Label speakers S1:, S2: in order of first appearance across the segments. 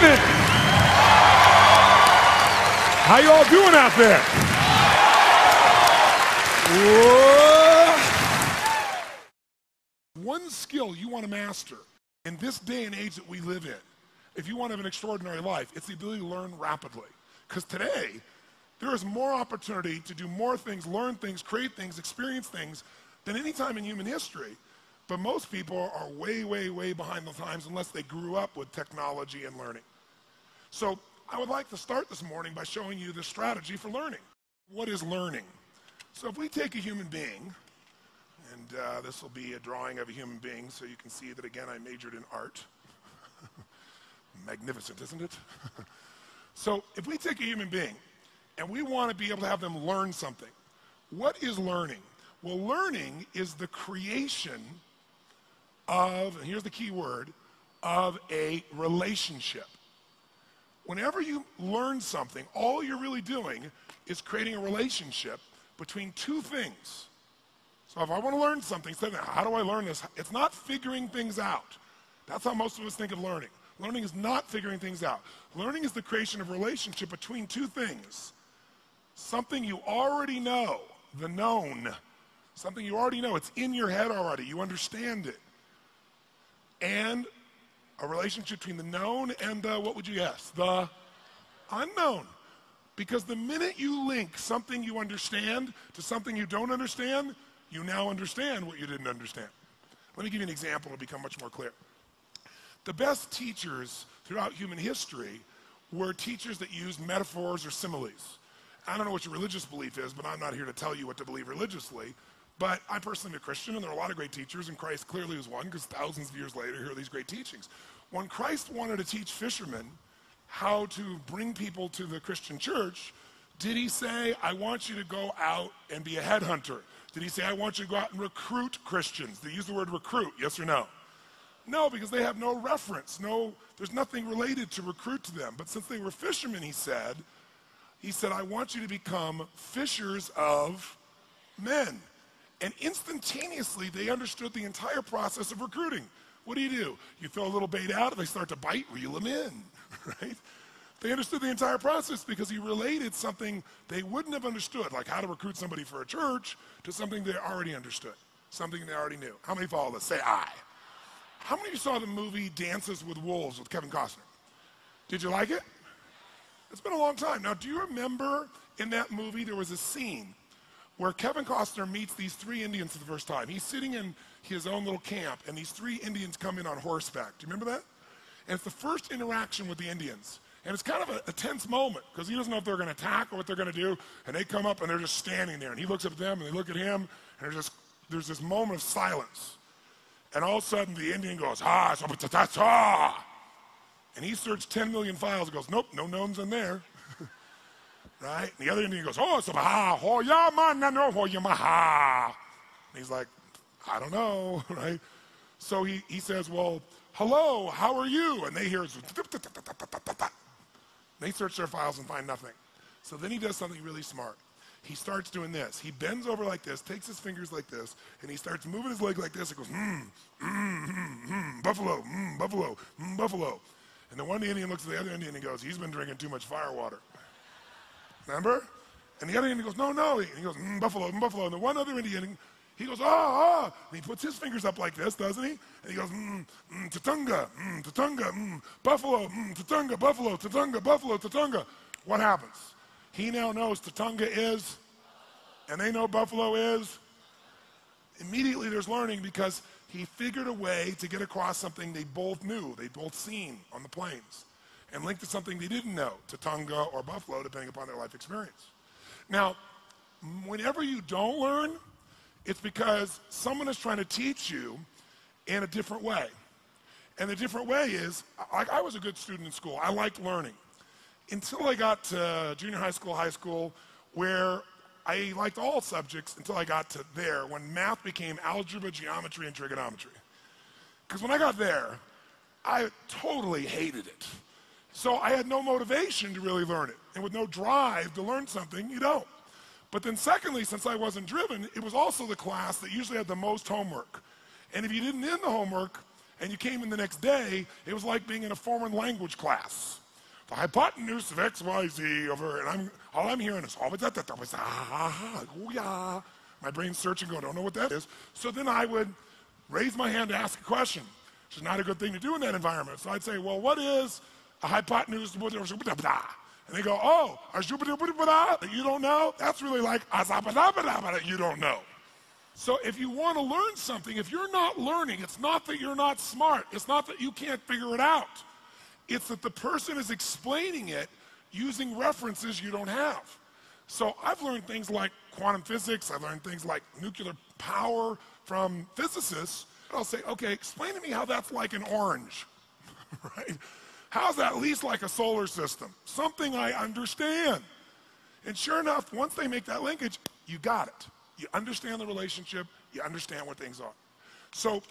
S1: evening. How you all doing out there? Whoa. One skill you want to master in this day and age that we live in, if you want to have an extraordinary life, it's the ability to learn rapidly. Because today, there is more opportunity to do more things, learn things, create things, experience things than any time in human history. But most people are way, way, way behind the times unless they grew up with technology and learning. So I would like to start this morning by showing you the strategy for learning. What is learning? So if we take a human being, and this will be a drawing of a human being so you can see that, again, I majored in art. Magnificent, isn't it? So if we take a human being and we want to be able to have them learn something, what is learning? Well, learning is the creation of, and here's the key word, of a relationship. Whenever you learn something, all you're really doing is creating a relationship between two things. So if I want to learn something, say, how do I learn this? It's not figuring things out. That's how most of us think of learning. Learning is not figuring things out. Learning is the creation of a relationship between two things. Something you already know, the known. Something you already know, it's in your head already, you understand it. And a relationship between the known and the, what would you guess? The unknown. Because the minute you link something you understand to something you don't understand, you now understand what you didn't understand. Let me give you an example to become much more clear. The best teachers throughout human history were teachers that used metaphors or similes. I don't know what your religious belief is, but I'm not here to tell you what to believe religiously. But I personally am a Christian, and there are a lot of great teachers, and Christ clearly was one, because thousands of years later, here are these great teachings. When Christ wanted to teach fishermen how to bring people to the Christian church, did he say, I want you to go out and be a headhunter? Did he say, I want you to go out and recruit Christians? Did he use the word recruit, yes or no? No, because they have no reference. There's nothing related to recruit to them. But since they were fishermen, he said, I want you to become fishers of men. And instantaneously, they understood the entire process of recruiting. What do? You throw a little bait out, and they start to bite, reel them in, right? They understood the entire process because he related something they wouldn't have understood, like how to recruit somebody for a church, to something they already understood, something they already knew. How many follow this? Say aye. How many of you saw the movie Dances with Wolves with Kevin Costner? Did you like it? It's been a long time. Now, do you remember in that movie there was a scene where Kevin Costner meets these three Indians for the first time? He's sitting in his own little camp, and these three Indians come in on horseback. Do you remember that? And it's the first interaction with the Indians. And it's kind of a tense moment, because he doesn't know if they're going to attack or what they're going to do. And they come up, and they're just standing there. And he looks up at them, and they look at him, and there's this moment of silence. And all of a sudden, the Indian goes, ah, and he searched 10 million files and goes, nope, no knowns in there. Right? And the other Indian goes, and he's like, I don't know, right? So he says, well, hello, how are you? And they hear, they search their files and find nothing. So then he does something really smart. He starts doing this. He bends over like this, takes his fingers like this, and he starts moving his leg like this. It goes, buffalo, buffalo, buffalo. And the one Indian looks at the other Indian and goes, he's been drinking too much fire water. Remember? And the other Indian goes, no. And he goes, buffalo, buffalo. And the one other Indian, he goes, And he puts his fingers up like this, doesn't he? And he goes, tatunga, buffalo, tatunga, buffalo, tatunga, buffalo, tatunga. What happens? He now knows tatunga is, and they know buffalo is. Immediately there's learning, because he figured a way to get across something they both knew, they'd both seen on the plains, and linked to something they didn't know, tatunga or buffalo, depending upon their life experience. Now, whenever you don't learn, it's because someone is trying to teach you in a different way. And the different way is, I was a good student in school. I liked learning. Until I got to junior high school, where I liked all subjects until I got to there, when math became algebra, geometry, and trigonometry. Because when I got there, I totally hated it. So I had no motivation to really learn it. And with no drive to learn something, you don't. But then secondly, since I wasn't driven, it was also the class that usually had the most homework. And if you didn't end the homework and you came in the next day, it was like being in a foreign language class. The hypotenuse of X, Y, Z over, and all I'm hearing is, my brain's searching, going, I don't know what that is. So then I would raise my hand to ask a question, which is not a good thing to do in that environment. So I'd say, well, what is a hypotenuse? And they go, oh, you don't know? That's really like, you don't know. So if you want to learn something, if you're not learning, it's not that you're not smart. It's not that you can't figure it out. It's that the person is explaining it using references you don't have. So I've learned things like quantum physics. I've learned things like nuclear power from physicists. And I'll say, okay, explain to me how that's like an orange, right? How's that at least like a solar system? Something I understand. And sure enough, once they make that linkage, you got it. You understand the relationship. You understand what things are. So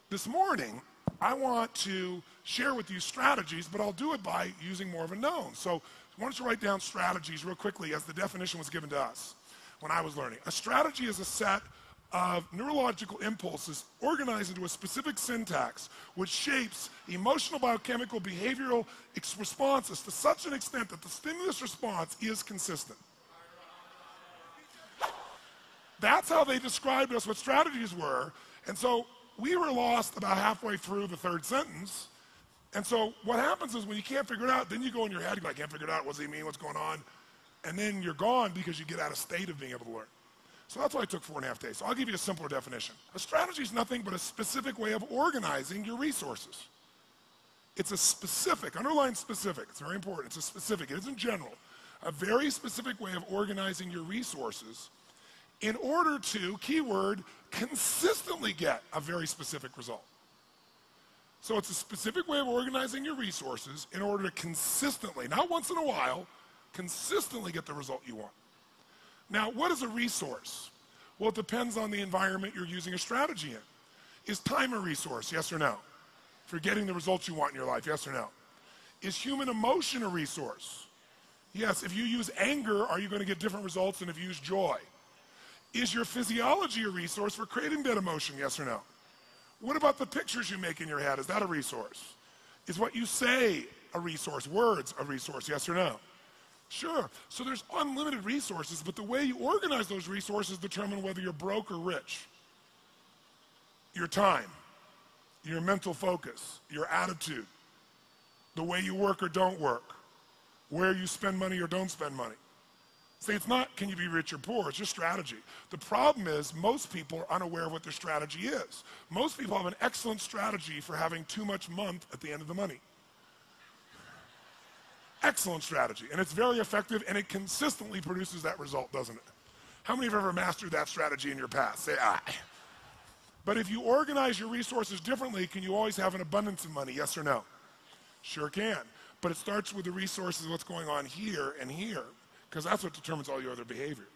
S1: this morning, I want to share with you strategies, but I'll do it by using more of a known. So why don't you write down strategies real quickly as the definition was given to us when I was learning. A strategy is a set of neurological impulses organized into a specific syntax which shapes emotional, biochemical, behavioral responses to such an extent that the stimulus response is consistent. That's how they described us what strategies were. And so we were lost about halfway through the third sentence. And so what happens is when you can't figure it out, then you go in your head, you go, I can't figure it out, what does he mean, what's going on? And then you're gone because you get out of state of being able to learn. So that's why it took 4.5 days. So I'll give you a simpler definition. A strategy is nothing but a specific way of organizing your resources. It's a specific, underline specific, it's very important, it's a specific, it isn't general. A very specific way of organizing your resources in order to, keyword, consistently get a very specific result. So it's a specific way of organizing your resources in order to consistently, not once in a while, consistently get the result you want. Now, what is a resource? Well, it depends on the environment you're using a strategy in. Is time a resource, yes or no? For getting the results you want in your life, yes or no? Is human emotion a resource? Yes, if you use anger, are you going to get different results than if you use joy? Is your physiology a resource for creating that emotion, yes or no? What about the pictures you make in your head? Is that a resource? Is what you say a resource? Words a resource, yes or no? Sure. So there's unlimited resources, but the way you organize those resources determine whether you're broke or rich. Your time, your mental focus, your attitude, the way you work or don't work, where you spend money or don't spend money. See, it's not can you be rich or poor, it's just strategy. The problem is most people are unaware of what their strategy is. Most people have an excellent strategy for having too much month at the end of the money. Excellent strategy, and it's very effective, and it consistently produces that result, doesn't it? How many have ever mastered that strategy in your past? Say aye. But if you organize your resources differently, can you always have an abundance of money, yes or no? Sure can, but it starts with the resources of what's going on here and here, because that's what determines all your other behavior.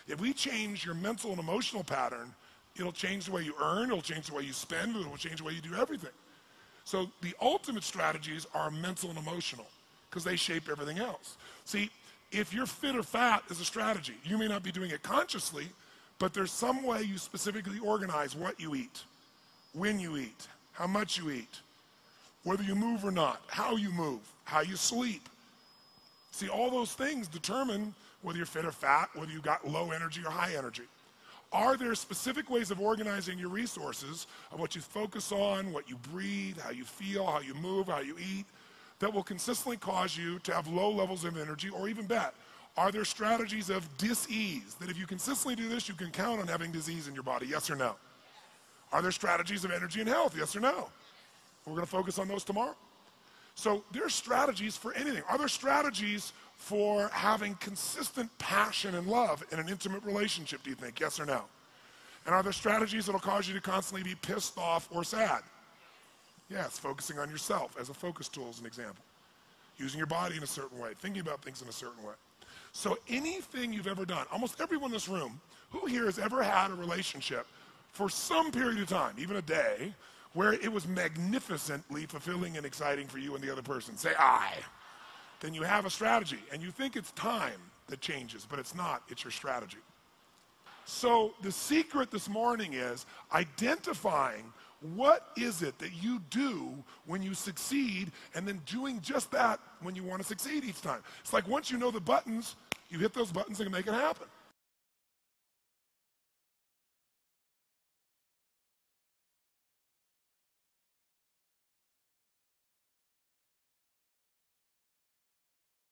S1: If we change your mental and emotional pattern, it'll change the way you earn, it'll change the way you spend, it'll change the way you do everything. So the ultimate strategies are mental and emotional, because they shape everything else. See, if you're fit or fat is a strategy. You may not be doing it consciously, but there's some way you specifically organize what you eat, when you eat, how much you eat, whether you move or not, how you move, how you sleep. See, all those things determine whether you're fit or fat, whether you got low energy or high energy. Are there specific ways of organizing your resources, of what you focus on, what you breathe, how you feel, how you move, how you eat, that will consistently cause you to have low levels of energy, or even better, are there strategies of dis-ease, that if you consistently do this, you can count on having disease in your body, yes or no? Are there strategies of energy and health, yes or no? We're going to focus on those tomorrow. So there's strategies for anything. Are there strategies for having consistent passion and love in an intimate relationship, do you think, yes or no? And are there strategies that'll cause you to constantly be pissed off or sad? Yes, focusing on yourself as a focus tool is an example. Using your body in a certain way, thinking about things in a certain way. So anything you've ever done, almost everyone in this room, who here has ever had a relationship for some period of time, even a day, where it was magnificently fulfilling and exciting for you and the other person? Say aye. Then you have a strategy, and you think it's time that changes, but it's not, it's your strategy. So the secret this morning is identifying What is it that you do when you succeed and then doing just that when you want to succeed each time? It's like once you know the buttons, you hit those buttons and make it happen.